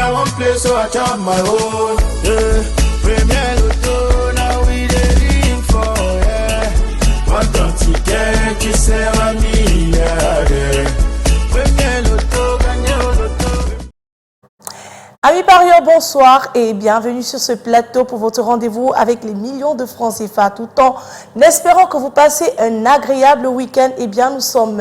I won't play, so I chop my own. Yeah. Premier Lotto, now we dey ring for, yeah. What don't you get, you say I me, yeah. Premier Lotto, gagné au Lotto. Amis parieurs, bonsoir et bienvenue sur ce plateau pour votre rendez-vous avec les millions de francs CFA. Tout en espérant que vous passez un agréable week-end, eh bien nous sommes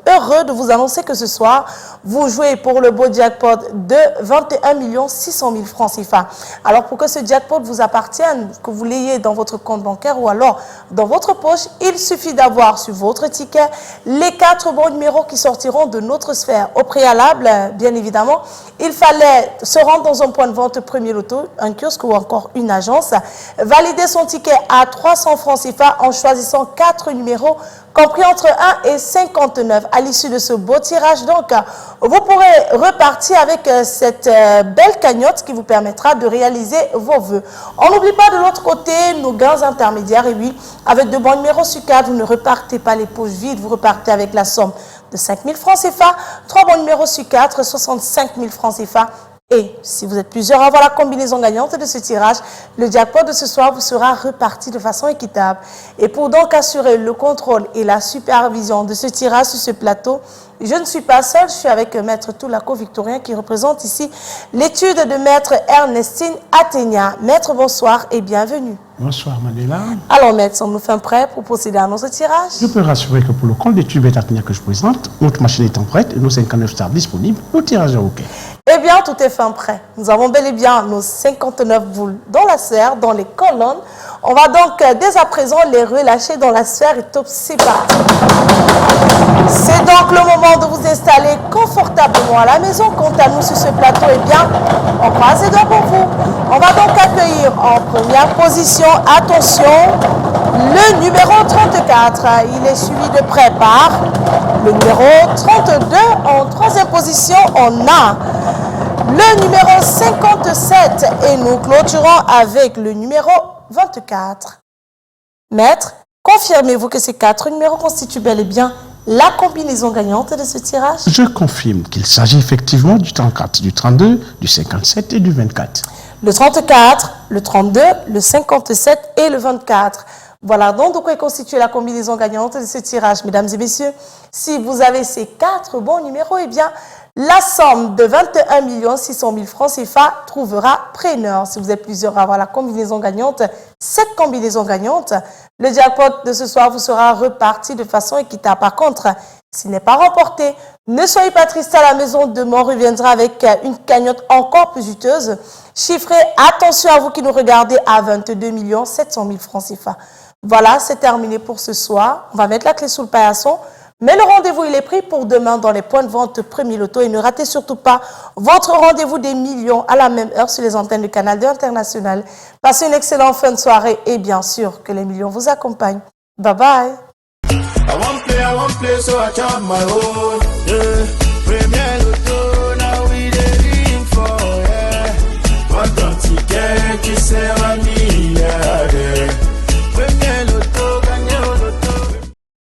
heureux de vous annoncer que ce soir, vous jouez pour le beau jackpot de 21 600 000 francs CFA. Alors pour que ce jackpot vous appartienne, que vous l'ayez dans votre compte bancaire ou alors dans votre poche, il suffit d'avoir sur votre ticket les 4 bons numéros qui sortiront de notre sphère. Au préalable, bien évidemment, il fallait se rendre dans un point de vente Premier Loto, un kiosque ou encore une agence, valider son ticket à 300 francs CFA en choisissant 4 numéros compris entre 1 et 59. À l'issue de ce beau tirage, donc, vous pourrez repartir avec cette belle cagnotte qui vous permettra de réaliser vos vœux. On n'oublie pas de l'autre côté nos gains intermédiaires. Et oui, avec de bons numéros sur 4, vous ne repartez pas les poches vides, vous repartez avec la somme de 5 000 francs CFA, 3 bons numéros sur 4, 65 000 francs CFA. Et si vous êtes plusieurs à avoir la combinaison gagnante de ce tirage, le jackpot de ce soir vous sera reparti de façon équitable. Et pour donc assurer le contrôle et la supervision de ce tirage sur ce plateau, je ne suis pas seule, je suis avec Maître Toulako Victorien qui représente ici l'étude de Maître Ernestine Athénia. Maître, bonsoir et bienvenue. Bonsoir Manuela. Alors Maître, sommes-nous fin prêts pour procéder à notre tirage? Je peux rassurer que pour le compte d'étude Athénia que je présente, notre machine étant prête et nos 59 stars disponibles, le tirage est OK. Eh bien, tout est fin prêt. Nous avons bel et bien nos 59 boules dans la sphère, dans les colonnes. On va donc dès à présent les relâcher dans la sphère et top, c'est parti. C'est donc le moment de vous installer confortablement à la maison. Quant à nous sur ce plateau, eh bien, on croise les doigts pour vous. On va donc accueillir en première position, attention, le numéro 34. Il est suivi de près par le numéro 32. En troisième position, on a le numéro 57 et nous clôturons avec le numéro 24. Maître, confirmez-vous que ces 4 numéros constituent bel et bien la combinaison gagnante de ce tirage? Je confirme qu'il s'agit effectivement du 34, du 32, du 57 et du 24. Le 34, le 32, le 57 et le 24. Voilà donc de quoi est constituée la combinaison gagnante de ce tirage, mesdames et messieurs. Si vous avez ces 4 bons numéros, eh bien, la somme de 21 600 000 francs CFA trouvera preneur. Si vous êtes plusieurs à avoir la combinaison gagnante, cette combinaison gagnante, le jackpot de ce soir vous sera reparti de façon équitable. Par contre, s'il n'est pas remporté, ne soyez pas triste à la maison. Demain, on reviendra avec une cagnotte encore plus juteuse, chiffrée, attention à vous qui nous regardez, à 22 700 000 francs CFA. Voilà, c'est terminé pour ce soir. On va mettre la clé sous le paillasson. Mais le rendez-vous, il est pris pour demain dans les points de vente Premier Loto. Et ne ratez surtout pas votre rendez-vous des millions à la même heure sur les antennes du Canal 2 International. Passez une excellente fin de soirée et bien sûr que les millions vous accompagnent. Bye bye. I won't play, so I chop my own. Yeah. Premier